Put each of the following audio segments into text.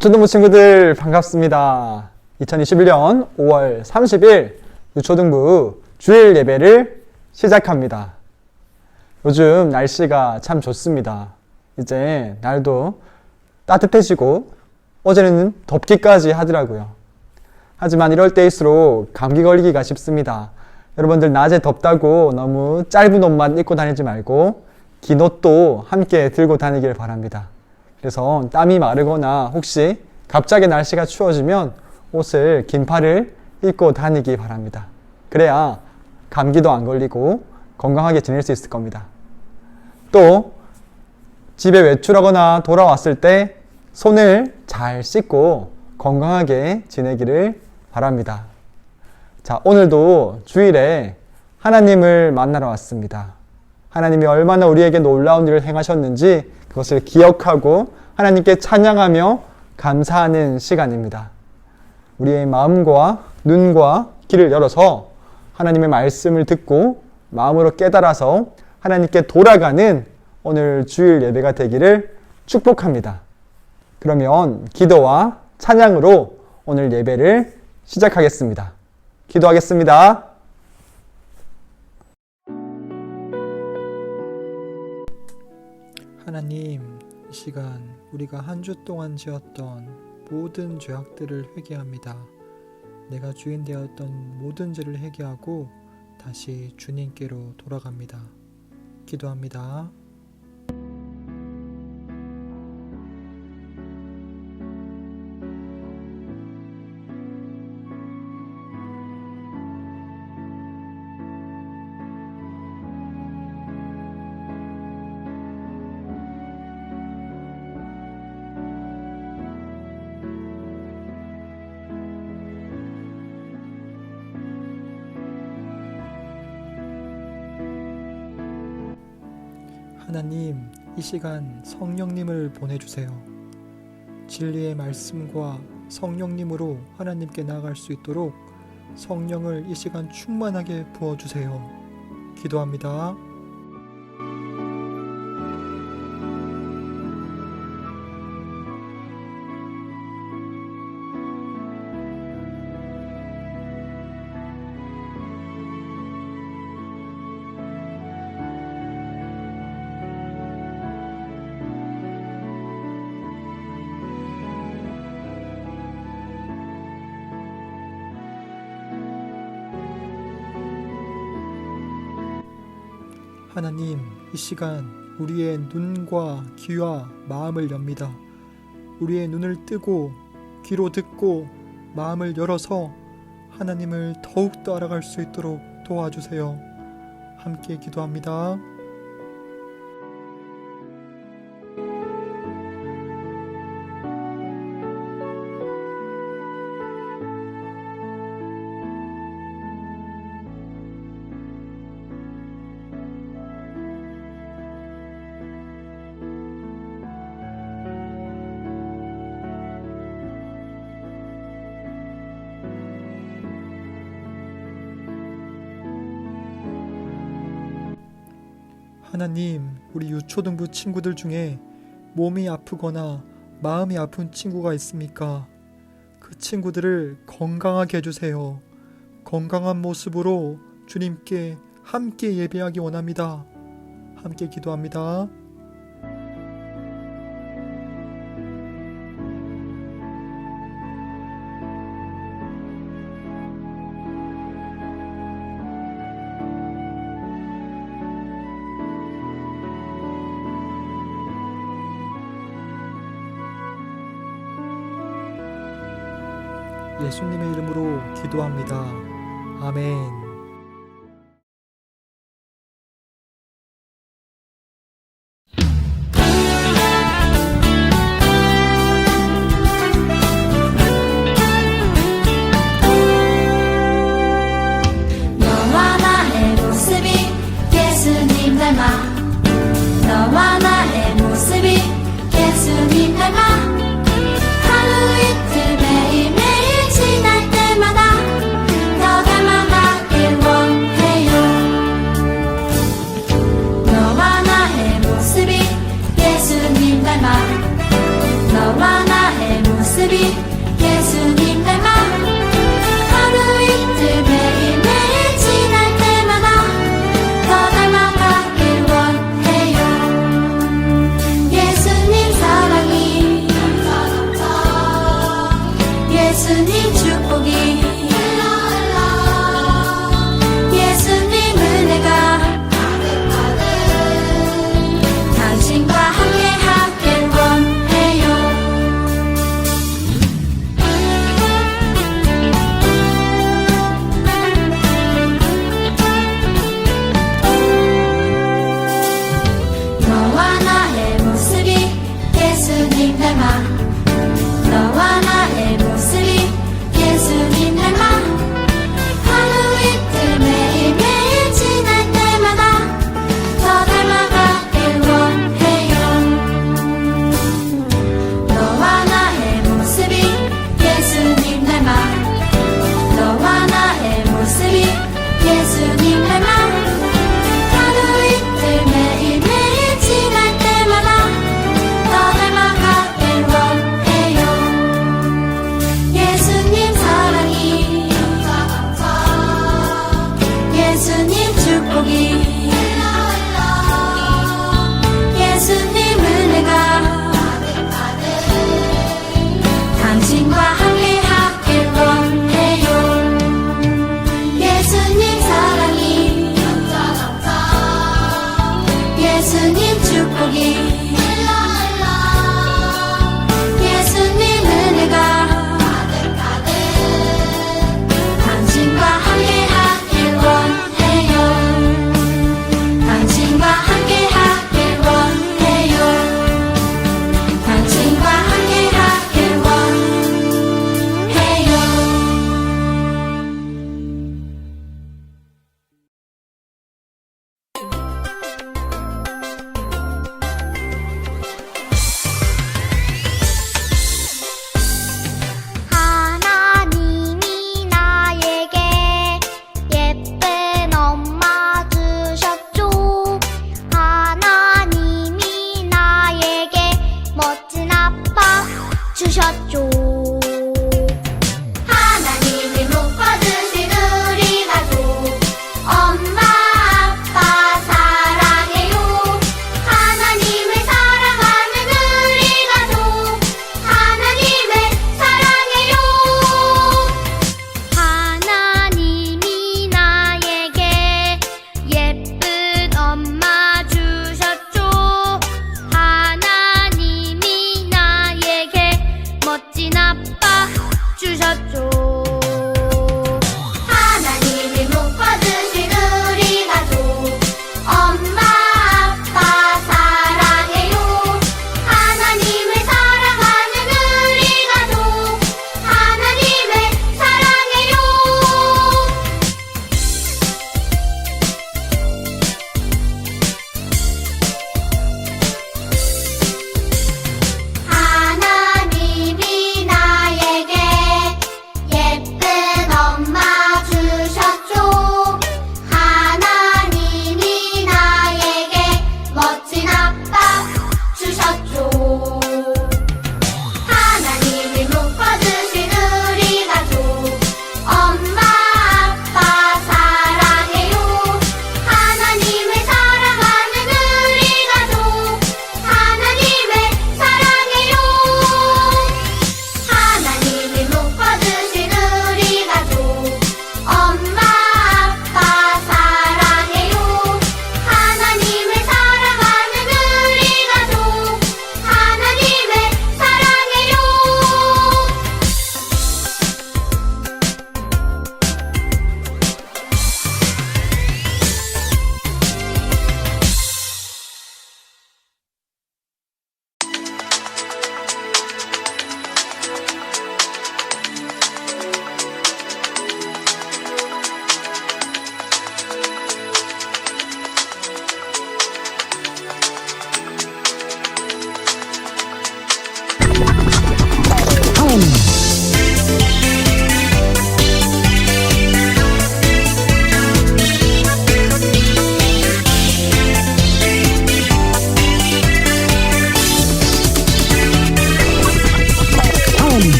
유초등부 친구들 반갑습니다. 2021년 5월 30일 유초등부 주일 예배를 시작합니다. 요즘 날씨가 참 좋습니다. 이제 날도 따뜻해지고 어제는 덥기까지 하더라고요. 하지만 이럴 때일수록 감기 걸리기가 쉽습니다. 여러분들 낮에 덥다고 너무 짧은 옷만 입고 다니지 말고 긴 옷도 함께 들고 다니길 바랍니다. 그래서 땀이 마르거나 혹시 갑자기 날씨가 추워지면 옷을 긴팔을 입고 다니기 바랍니다. 그래야 감기도 안 걸리고 건강하게 지낼 수 있을 겁니다. 또 집에 외출하거나 돌아왔을 때 손을 잘 씻고 건강하게 지내기를 바랍니다. 자, 오늘도 주일에 하나님을 만나러 왔습니다. 하나님이 얼마나 우리에게 놀라운 일을 행하셨는지 그것을 기억하고 하나님께 찬양하며 감사하는 시간입니다. 우리의 마음과 눈과 귀를 열어서 하나님의 말씀을 듣고 마음으로 깨달아서 하나님께 돌아가는 오늘 주일 예배가 되기를 축복합니다. 그러면 기도와 찬양으로 오늘 예배를 시작하겠습니다. 기도하겠습니다. 하나님, 이 시간 우리가 한 주 동안 지었던 모든 죄악들을 회개합니다. 내가 주인 되었던 모든 죄를 회개하고 다시 주님께로 돌아갑니다. 기도합니다. 하나님, 이 시간 성령님을 보내주세요. 진리의 말씀과 성령님으로 하나님께 나아갈 수 있도록 성령을 이 시간 충만하게 부어주세요. 기도합니다. 하나님, 이 시간 우리의 눈과 귀와 마음을 엽니다. 우리의 눈을 뜨고 귀로 듣고 마음을 열어서 하나님을 더욱더 알아갈 수 있도록 도와주세요. 함께 기도합니다. 하나님, 우리 유초등부 친구들 중에 몸이 아프거나 마음이 아픈 친구가 있습니까? 그 친구들을 건강하게 해주세요. 건강한 모습으로 주님께 함께 예배하기 원합니다. 함께 기도합니다. 예수님의 이름으로 기도합니다. 아멘. 너와 나의 모습이 예수님 닮아 너와 나의 모습이 예수님 닮아 하루 이틀 매일매일 지날 때마다 더 닮아가게 너와 나의 모습이 예수님 닮아 너와 나의 모습이 예수님 닮아 하루 이틀 매일매일 지날 때마다 더 닮아가길 원해요 너와 나의 모습이 예수님 닮아 너와 나의 모습이 예수님 닮아 하루 이틀 매일매일 지날 때마다 더 닮아가길 원해요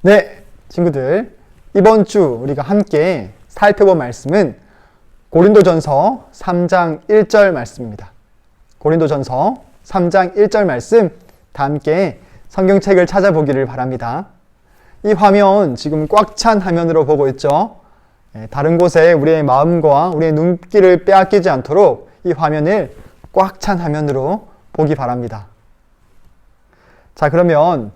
네, 친구들. 이번 주 우리가 함께 살펴본 말씀은 고린도전서 3장 1절 말씀입니다. 고린도전서 3장 1절 말씀 다 함께 성경책을 찾아보기를 바랍니다. 이 화면 지금 꽉 찬 화면으로 보고 있죠? 다른 곳에 우리의 마음과 우리의 눈길을 빼앗기지 않도록 이 화면을 꽉 찬 화면으로 보기 바랍니다. 자, 그러면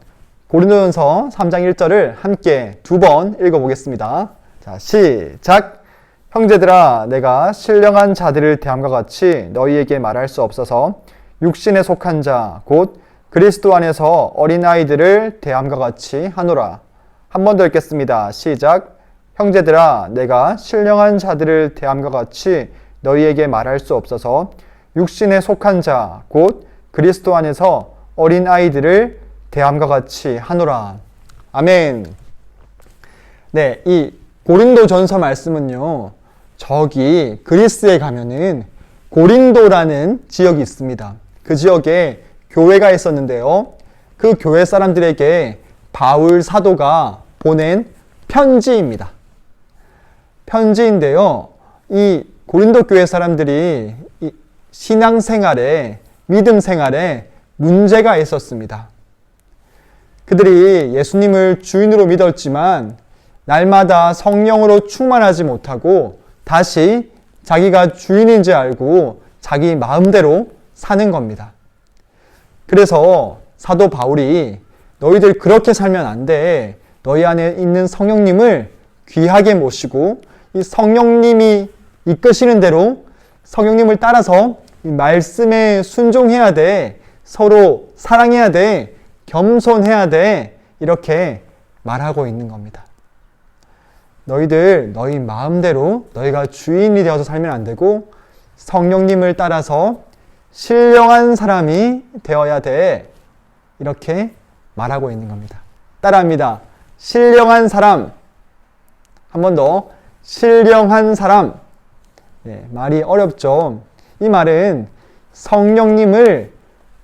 고린도전서 3장 1절을 함께 두 번 읽어보겠습니다. 자, 시작! 형제들아, 내가 신령한 자들을 대함과 같이 너희에게 말할 수 없어서 육신에 속한 자, 곧 그리스도 안에서 어린아이들을 대함과 같이 하노라. 한 번 더 읽겠습니다. 시작! 형제들아, 내가 신령한 자들을 대함과 같이 너희에게 말할 수 없어서 육신에 속한 자, 곧 그리스도 안에서 어린아이들을 대함과 같이 하노라. 아멘. 네, 이 고린도전서 말씀은요, 저기 그리스에 가면은 고린도라는 지역이 있습니다. 그 지역에 교회가 있었는데요, 그 교회 사람들에게 바울 사도가 보낸 편지입니다. 편지인데요, 이 고린도 교회 사람들이 이 신앙생활에, 믿음 생활에 문제가 있었습니다. 그들이 예수님을 주인으로 믿었지만 날마다 성령으로 충만하지 못하고 다시 자기가 주인인지 알고 자기 마음대로 사는 겁니다. 그래서 사도 바울이 너희들 그렇게 살면 안 돼. 너희 안에 있는 성령님을 귀하게 모시고 이 성령님이 이끄시는 대로 성령님을 따라서 이 말씀에 순종해야 돼. 서로 사랑해야 돼. 겸손해야 돼. 이렇게 말하고 있는 겁니다. 너희들 너희 마음대로 너희가 주인이 되어서 살면 안 되고 성령님을 따라서 신령한 사람이 되어야 돼. 이렇게 말하고 있는 겁니다. 따라합니다. 신령한 사람. 한 번 더. 신령한 사람. 네, 말이 어렵죠. 이 말은 성령님을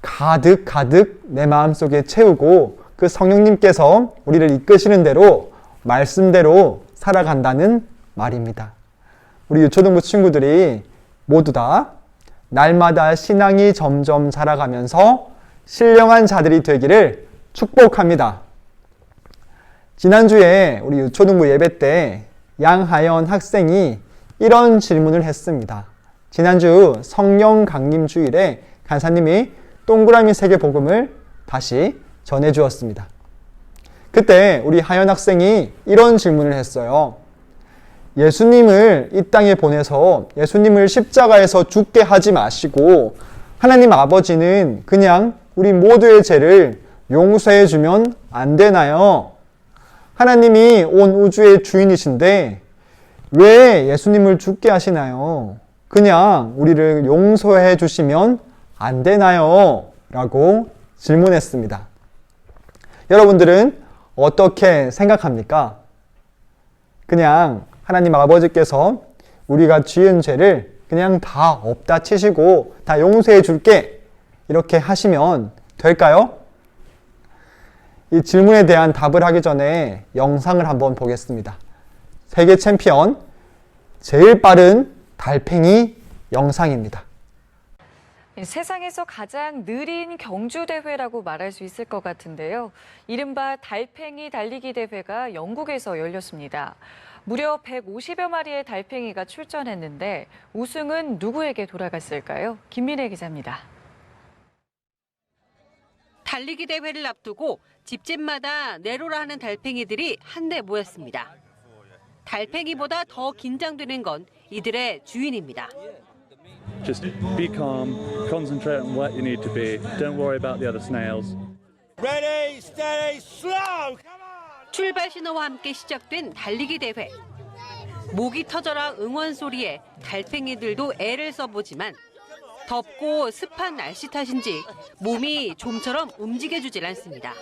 가득 내 마음속에 채우고 그 성령님께서 우리를 이끄시는 대로 말씀대로 살아간다는 말입니다. 우리 유초등부 친구들이 모두 다 날마다 신앙이 점점 자라가면서 신령한 자들이 되기를 축복합니다. 지난주에 우리 유초등부 예배 때 양하연 학생이 이런 질문을 했습니다. 지난주 성령 강림 주일에 간사님이 동그라미 3개 복음을 다시 전해주었습니다. 그때 우리 하연 학생이 이런 질문을 했어요. 예수님을 이 땅에 보내서 예수님을 십자가에서 죽게 하지 마시고 하나님 아버지는 그냥 우리 모두의 죄를 용서해 주면 안 되나요? 하나님이 온 우주의 주인이신데 왜 예수님을 죽게 하시나요? 그냥 우리를 용서해 주시면 안 되나요? 라고 질문했습니다. 여러분들은 어떻게 생각합니까? 그냥 하나님 아버지께서 우리가 지은 죄를 그냥 다 없다 치시고 다 용서해 줄게 이렇게 하시면 될까요? 이 질문에 대한 답을 하기 전에 영상을 한번 보겠습니다. 세계 챔피언 제일 빠른 달팽이 영상입니다. 세상에서 가장 느린 경주대회라고 말할 수 있을 것 같은데요. 이른바 달팽이 달리기 대회가 영국에서 열렸습니다. 무려 150여 마리의 달팽이가 출전했는데 우승은 누구에게 돌아갔을까요? 김민혜 기자입니다. 달리기 대회를 앞두고 집집마다 내로라 하는 달팽이들이 한데 모였습니다. 달팽이보다 더 긴장되는 건 이들의 주인입니다. Just be calm, concentrate on what you need to be. Don't worry about the other snails. Ready, steady, slow! Come on! 출발 신호와 함께 시작된 달리기 대회. 목이 터져라 응원 소리에 달팽이들도 애를 써보지만 덥고 습한 날씨 탓인지 몸이 좀처럼 움직여주질 않습니다.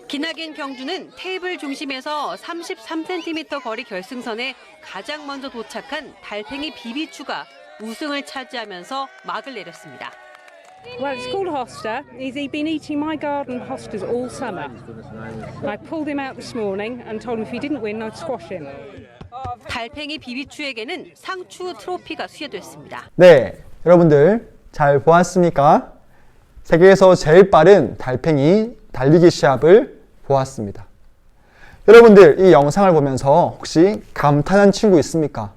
기나긴 경주는 테이블 중심에서 33cm 거리 결승선에 가장 먼저 도착한 달팽이 비비추가 우승을 차지하면서 막을 내렸습니다. Well, it's called hosta. He's been eating my garden hostas all summer. I pulled him out this morning and told him if he didn't win, I'd squash him. 달팽이 비비추에게는 상추 트로피가 수여됐습니다. 네, 여러분들 잘 보았습니까? 세계에서 제일 빠른 달팽이 달리기 시합을 보았습니다. 여러분들 이 영상을 보면서 혹시 감탄한 친구 있습니까?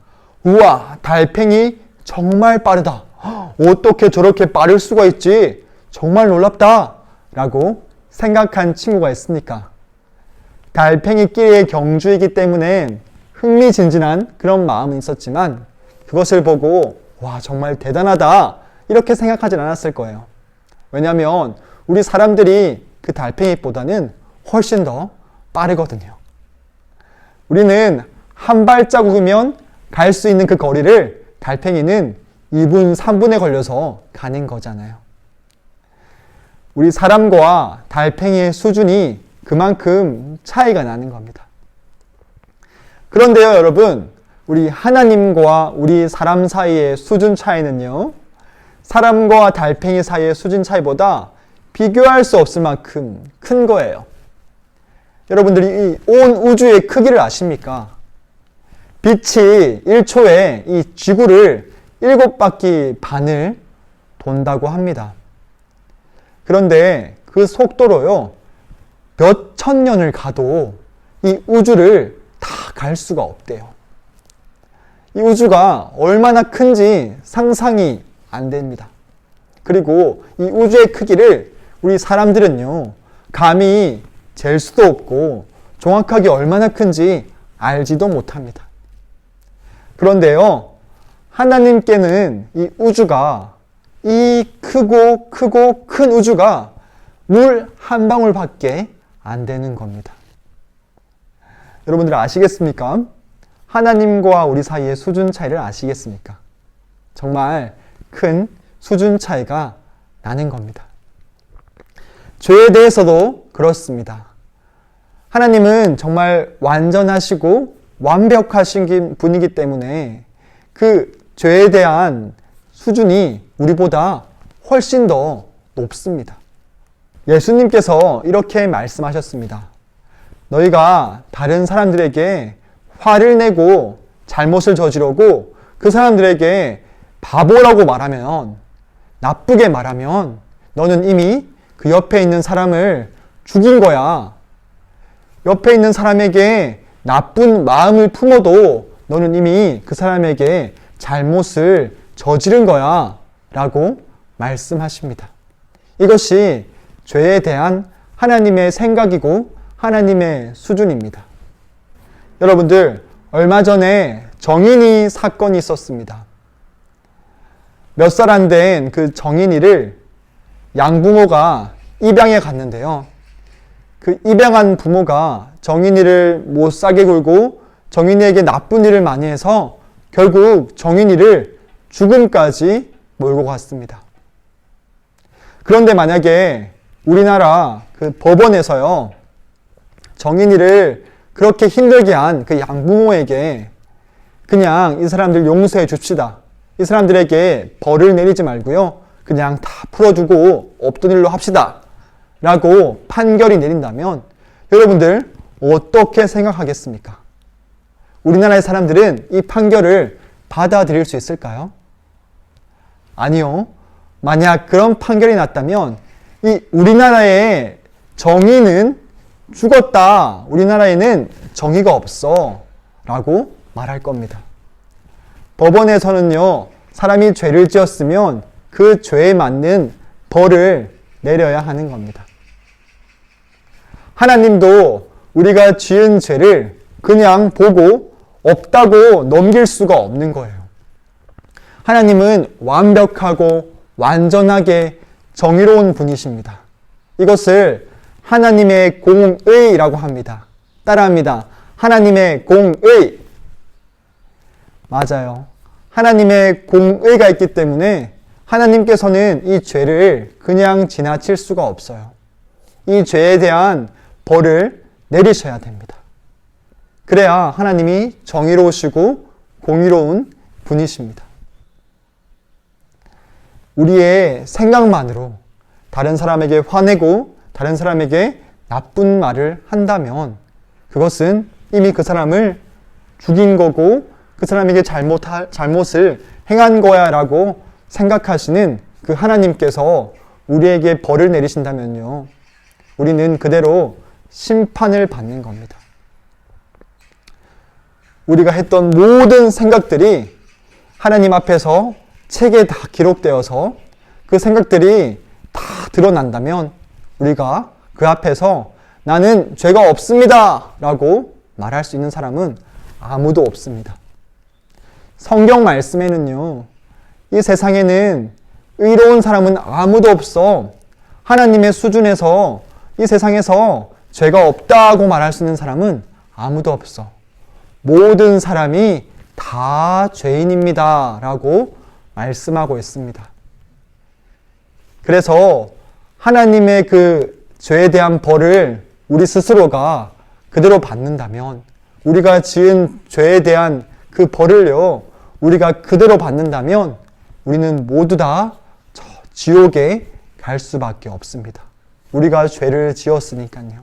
우와, 달팽이 정말 빠르다. 어떻게 저렇게 빠를 수가 있지? 정말 놀랍다. 라고 생각한 친구가 있습니까? 달팽이끼리의 경주이기 때문에 흥미진진한 그런 마음은 있었지만 그것을 보고 와, 정말 대단하다. 이렇게 생각하진 않았을 거예요. 왜냐하면 우리 사람들이 그 달팽이보다는 훨씬 더 빠르거든요. 우리는 한 발자국이면 갈 수 있는 그 거리를 달팽이는 2분, 3분에 걸려서 가는 거잖아요. 우리 사람과 달팽이의 수준이 그만큼 차이가 나는 겁니다. 그런데요, 여러분, 우리 하나님과 우리 사람 사이의 수준 차이는요, 사람과 달팽이 사이의 수준 차이보다 비교할 수 없을 만큼 큰 거예요. 여러분들이 이 온 우주의 크기를 아십니까? 빛이 1초에 이 지구를 7바퀴 반을 돈다고 합니다. 그런데 그 속도로요, 몇 천 년을 가도 이 우주를 다 갈 수가 없대요. 이 우주가 얼마나 큰지 상상이 안 됩니다. 그리고 이 우주의 크기를 우리 사람들은요, 감히 잴 수도 없고 정확하게 얼마나 큰지 알지도 못합니다. 그런데요, 하나님께는 이 우주가, 이 크고 큰 우주가 물 한 방울밖에 안 되는 겁니다. 여러분들 아시겠습니까? 하나님과 우리 사이의 수준 차이를 아시겠습니까? 정말 큰 수준 차이가 나는 겁니다. 죄에 대해서도 그렇습니다. 하나님은 정말 완전하시고 완벽하신 분이기 때문에 그 죄에 대한 수준이 우리보다 훨씬 더 높습니다. 예수님께서 이렇게 말씀하셨습니다. 너희가 다른 사람들에게 화를 내고 잘못을 저지르고 그 사람들에게 바보라고 말하면, 나쁘게 말하면 너는 이미 그 옆에 있는 사람을 죽인 거야. 옆에 있는 사람에게 나쁜 마음을 품어도 너는 이미 그 사람에게 잘못을 저지른 거야. 라고 말씀하십니다. 이것이 죄에 대한 하나님의 생각이고 하나님의 수준입니다. 여러분들, 얼마 전에 정인이 사건이 있었습니다. 몇 살 안 된 그 정인이를 양부모가 입양해 갔는데요. 그 입양한 부모가 정인이를 못 사게 굴고 정인이에게 나쁜 일을 많이 해서 결국 정인이를 죽음까지 몰고 갔습니다. 그런데 만약에 우리나라 그 법원에서요, 정인이를 그렇게 힘들게 한 그 양부모에게 그냥 이 사람들 용서해 줍시다. 이 사람들에게 벌을 내리지 말고요, 그냥 다 풀어주고 없던 일로 합시다. 라고 판결이 내린다면 여러분들 어떻게 생각하겠습니까? 우리나라의 사람들은 이 판결을 받아들일 수 있을까요? 아니요. 만약 그런 판결이 났다면 이 우리나라의 정의는 죽었다. 우리나라에는 정의가 없어. 라고 말할 겁니다. 법원에서는요, 사람이 죄를 지었으면 그 죄에 맞는 벌을 내려야 하는 겁니다. 하나님도 우리가 지은 죄를 그냥 보고 없다고 넘길 수가 없는 거예요. 하나님은 완벽하고 완전하게 정의로운 분이십니다. 이것을 하나님의 공의라고 합니다. 따라합니다. 하나님의 공의. 맞아요. 하나님의 공의가 있기 때문에 하나님께서는 이 죄를 그냥 지나칠 수가 없어요. 이 죄에 대한 벌을 내리셔야 됩니다. 그래야 하나님이 정의로우시고 공의로운 분이십니다. 우리의 생각만으로 다른 사람에게 화내고 다른 사람에게 나쁜 말을 한다면 그것은 이미 그 사람을 죽인 거고 그 사람에게 잘못을 행한 거야 라고 생각하시는 그 하나님께서 우리에게 벌을 내리신다면요, 우리는 그대로 심판을 받는 겁니다. 우리가 했던 모든 생각들이 하나님 앞에서 책에 다 기록되어서 그 생각들이 다 드러난다면 우리가 그 앞에서 나는 죄가 없습니다 라고 말할 수 있는 사람은 아무도 없습니다. 성경 말씀에는요, 이 세상에는 의로운 사람은 아무도 없어. 하나님의 수준에서 이 세상에서 죄가 없다고 말할 수 있는 사람은 아무도 없어. 모든 사람이 다 죄인입니다 라고 말씀하고 있습니다. 그래서 하나님의 그 죄에 대한 벌을 우리 스스로가 그대로 받는다면, 우리가 지은 죄에 대한 그 벌을요, 우리가 그대로 받는다면 우리는 모두 다 저 지옥에 갈 수밖에 없습니다. 우리가 죄를 지었으니까요.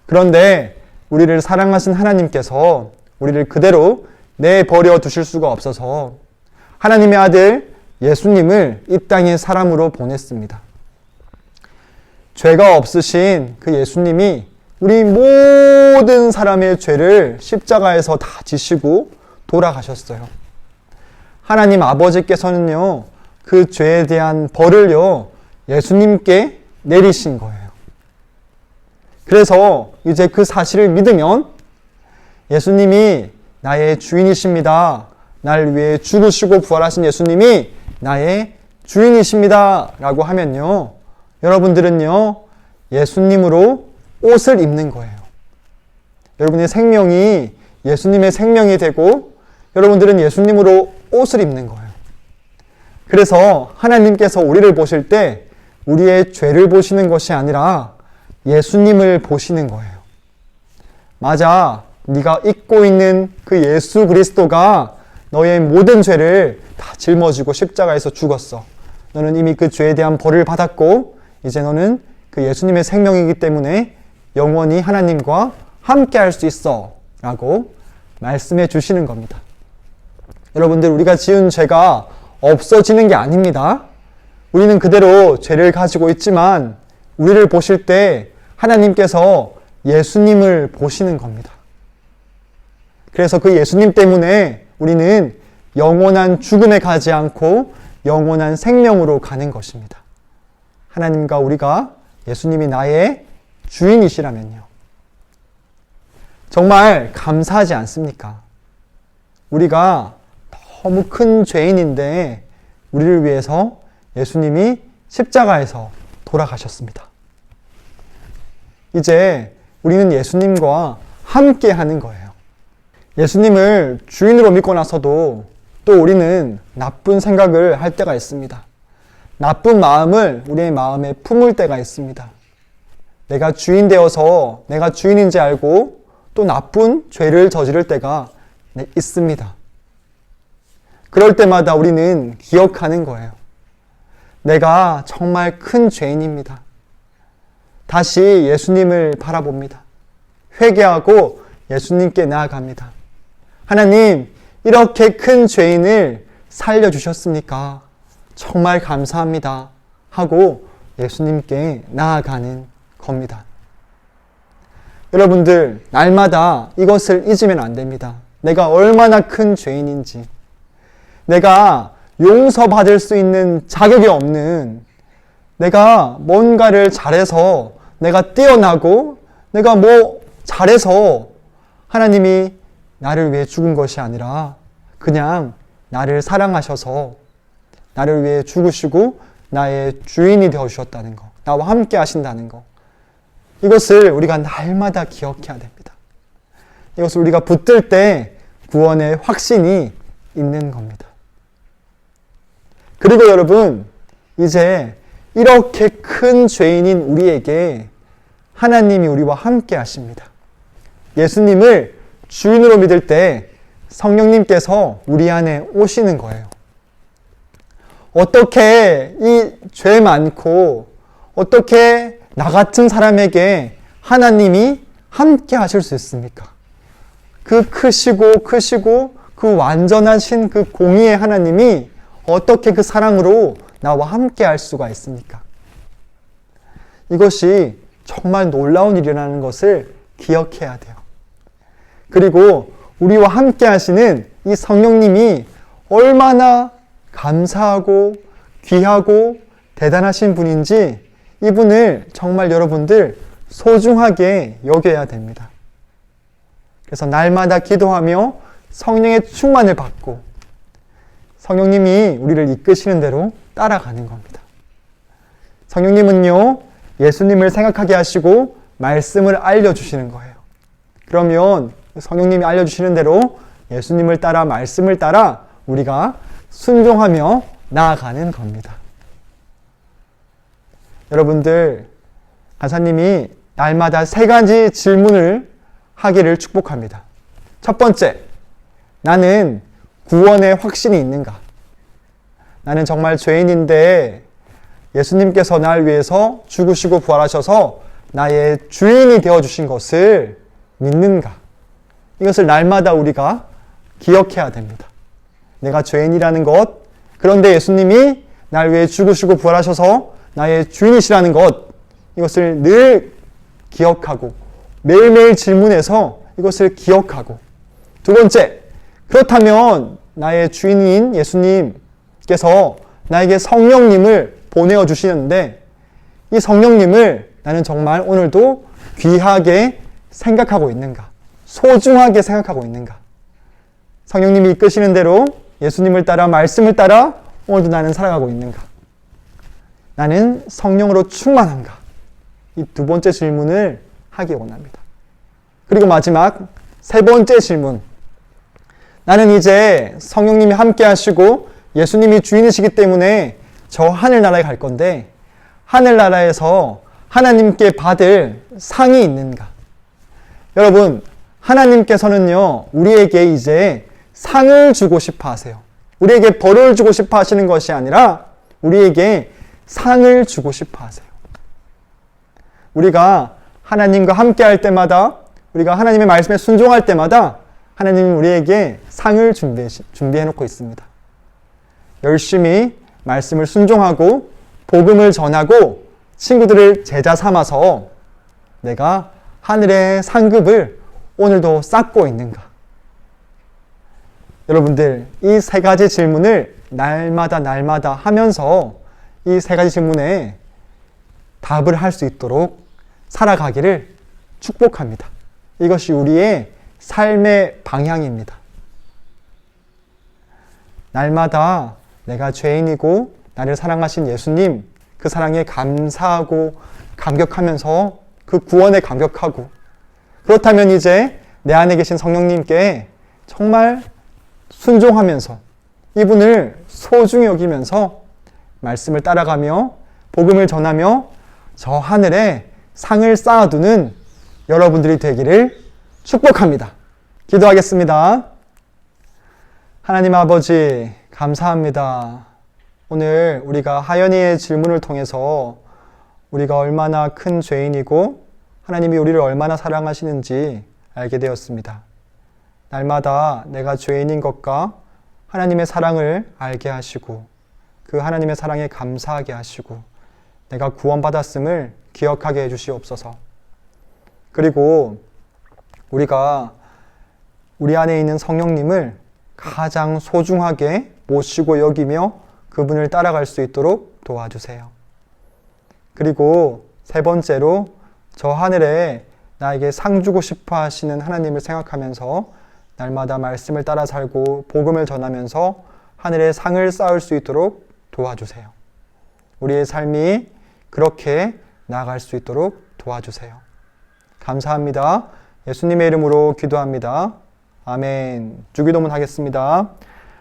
그런데 우리를 사랑하신 하나님께서 우리를 그대로 내버려 두실 수가 없어서 하나님의 아들 예수님을 이 땅에 사람으로 보냈습니다. 죄가 없으신 그 예수님이 우리 모든 사람의 죄를 십자가에서 다 지시고 돌아가셨어요. 하나님 아버지께서는요, 그 죄에 대한 벌을요, 예수님께 내리신 거예요. 그래서 이제 그 사실을 믿으면 예수님이 나의 주인이십니다. 날 위해 죽으시고 부활하신 예수님이 나의 주인이십니다 라고 하면요, 여러분들은요, 예수님으로 옷을 입는 거예요. 여러분의 생명이 예수님의 생명이 되고 여러분들은 예수님으로 옷을 입는 거예요. 그래서 하나님께서 우리를 보실 때 우리의 죄를 보시는 것이 아니라 예수님을 보시는 거예요. 맞아, 네가 입고 있는 그 예수 그리스도가 너의 모든 죄를 다 짊어지고 십자가에서 죽었어. 너는 이미 그 죄에 대한 벌을 받았고 이제 너는 그 예수님의 생명이기 때문에 영원히 하나님과 함께 할 수 있어 라고 말씀해 주시는 겁니다. 여러분들, 우리가 지은 죄가 없어지는 게 아닙니다. 우리는 그대로 죄를 가지고 있지만 우리를 보실 때 하나님께서 예수님을 보시는 겁니다. 그래서 그 예수님 때문에 우리는 영원한 죽음에 가지 않고 영원한 생명으로 가는 것입니다. 하나님과 우리가 예수님이 나의 주인이시라면요. 정말 감사하지 않습니까? 우리가 너무 큰 죄인인데 우리를 위해서 예수님이 십자가에서 돌아가셨습니다. 이제 우리는 예수님과 함께 하는 거예요. 예수님을 주인으로 믿고 나서도 또 우리는 나쁜 생각을 할 때가 있습니다. 나쁜 마음을 우리의 마음에 품을 때가 있습니다. 내가 주인 되어서 내가 주인인지 알고 또 나쁜 죄를 저지를 때가 있습니다. 그럴 때마다 우리는 기억하는 거예요. 내가 정말 큰 죄인입니다. 다시 예수님을 바라봅니다. 회개하고 예수님께 나아갑니다. 하나님, 이렇게 큰 죄인을 살려주셨으니까 정말 감사합니다 하고 예수님께 나아가는 겁니다. 여러분들, 날마다 이것을 잊으면 안 됩니다. 내가 얼마나 큰 죄인인지, 내가 용서받을 수 있는 자격이 없는, 내가 뭔가를 잘해서 내가 뛰어나고 내가 잘해서 하나님이 나를 위해 죽은 것이 아니라 그냥 나를 사랑하셔서 나를 위해 죽으시고 나의 주인이 되어주셨다는 거, 나와 함께 하신다는 거, 이것을 우리가 날마다 기억해야 됩니다. 이것을 우리가 붙들 때 구원의 확신이 있는 겁니다. 그리고 여러분, 이제 이렇게 큰 죄인인 우리에게 하나님이 우리와 함께 하십니다. 예수님을 주인으로 믿을 때 성령님께서 우리 안에 오시는 거예요. 어떻게 이 죄 많고 어떻게 나 같은 사람에게 하나님이 함께 하실 수 있습니까? 그 크시고 그 완전하신 그 공의의 하나님이 어떻게 그 사랑으로 나와 함께 할 수가 있습니까? 이것이 정말 놀라운 일이라는 것을 기억해야 돼요. 그리고 우리와 함께 하시는 이 성령님이 얼마나 감사하고 귀하고 대단하신 분인지 이분을 정말 여러분들 소중하게 여겨야 됩니다. 그래서 날마다 기도하며 성령의 충만을 받고 성령님이 우리를 이끄시는 대로 따라가는 겁니다. 성령님은요, 예수님을 생각하게 하시고 말씀을 알려주시는 거예요. 그러면 성령님이 알려주시는 대로 예수님을 따라 말씀을 따라 우리가 순종하며 나아가는 겁니다. 여러분들, 간사님이 날마다 3가지 질문을 하기를 축복합니다. 첫 번째, 나는 구원의 확신이 있는가? 나는 정말 죄인인데 예수님께서 날 위해서 죽으시고 부활하셔서 나의 주인이 되어주신 것을 믿는가? 이것을 날마다 우리가 기억해야 됩니다. 내가 죄인이라는 것, 그런데 예수님이 날 위해 죽으시고 부활하셔서 나의 주인이시라는 것, 이것을 늘 기억하고 매일매일 질문해서 이것을 기억하고, 두 번째, 그렇다면 나의 주인인 예수님께서 나에게 성령님을 보내어 주시는데 이 성령님을 나는 정말 오늘도 귀하게 생각하고 있는가? 소중하게 생각하고 있는가? 성령님이 이끄시는 대로 예수님을 따라 말씀을 따라 오늘도 나는 살아가고 있는가? 나는 성령으로 충만한가? 이 2번째 질문을 하기 원합니다. 그리고 마지막 3번째 질문. 나는 이제 성령님이 함께 하시고 예수님이 주인이시기 때문에 저 하늘나라에 갈 건데 하늘나라에서 하나님께 받을 상이 있는가? 여러분, 하나님께서는요, 우리에게 이제 상을 주고 싶어 하세요. 우리에게 벌을 주고 싶어 하시는 것이 아니라 우리에게 상을 주고 싶어 하세요. 우리가 하나님과 함께 할 때마다, 우리가 하나님의 말씀에 순종할 때마다 하나님이 우리에게 상을 준비해 놓고 있습니다. 열심히 말씀을 순종하고 복음을 전하고 친구들을 제자 삼아서 내가 하늘의 상급을 오늘도 쌓고 있는가? 여러분들, 이 3가지 질문을 날마다 하면서 이 3가지 질문에 답을 할 수 있도록 살아가기를 축복합니다. 이것이 우리의 삶의 방향입니다. 날마다 내가 죄인이고 나를 사랑하신 예수님, 그 사랑에 감사하고 감격하면서 그 구원에 감격하고, 그렇다면 이제 내 안에 계신 성령님께 정말 순종하면서 이분을 소중히 여기면서 말씀을 따라가며 복음을 전하며 저 하늘에 상을 쌓아두는 여러분들이 되기를 축복합니다. 기도하겠습니다. 하나님 아버지, 감사합니다. 오늘 우리가 하연이의 질문을 통해서 우리가 얼마나 큰 죄인이고 하나님이 우리를 얼마나 사랑하시는지 알게 되었습니다. 날마다 내가 죄인인 것과 하나님의 사랑을 알게 하시고 그 하나님의 사랑에 감사하게 하시고 내가 구원받았음을 기억하게 해주시옵소서. 그리고 우리가 우리 안에 있는 성령님을 가장 소중하게 모시고 여기며 그분을 따라갈 수 있도록 도와주세요. 그리고 3번째로 저 하늘에 나에게 상 주고 싶어 하시는 하나님을 생각하면서 날마다 말씀을 따라 살고 복음을 전하면서 하늘에 상을 쌓을 수 있도록 도와주세요. 우리의 삶이 그렇게 나아갈 수 있도록 도와주세요. 감사합니다. 예수님의 이름으로 기도합니다. 아멘. 주기도문 하겠습니다.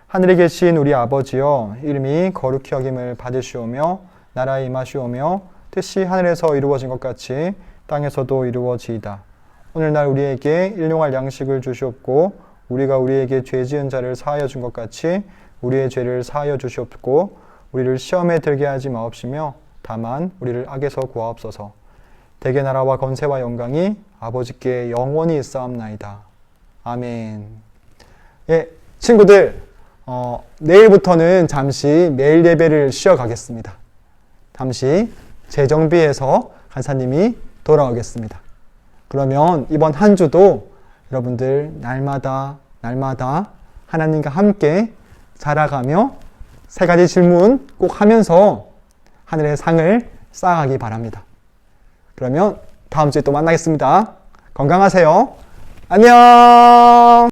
하늘에 계신 우리 아버지여, 이름이 거룩히 여김을 받으시오며 나라에 임하시오며 뜻이 하늘에서 이루어진 것 같이 땅에서도 이루어지이다. 오늘날 우리에게 일용할 양식을 주시옵고 우리가 우리에게 죄 지은 자를 사하여 준 것 같이 우리의 죄를 사하여 주시옵고 우리를 시험에 들게 하지 마옵시며 다만 우리를 악에서 구하옵소서. 대개 나라와 권세와 영광이 아버지께 영원히 있사옵나이다. 아멘. 예, 친구들, 내일부터는 잠시 매일 예배를 쉬어가겠습니다. 잠시 재정비해서 간사님이 돌아오겠습니다. 그러면 이번 한 주도 여러분들 날마다 하나님과 함께 자라가며 세 가지 질문 꼭 하면서 하늘의 상을 쌓아가기 바랍니다. 그러면 다음 주에 또 만나겠습니다. 건강하세요. 안녕!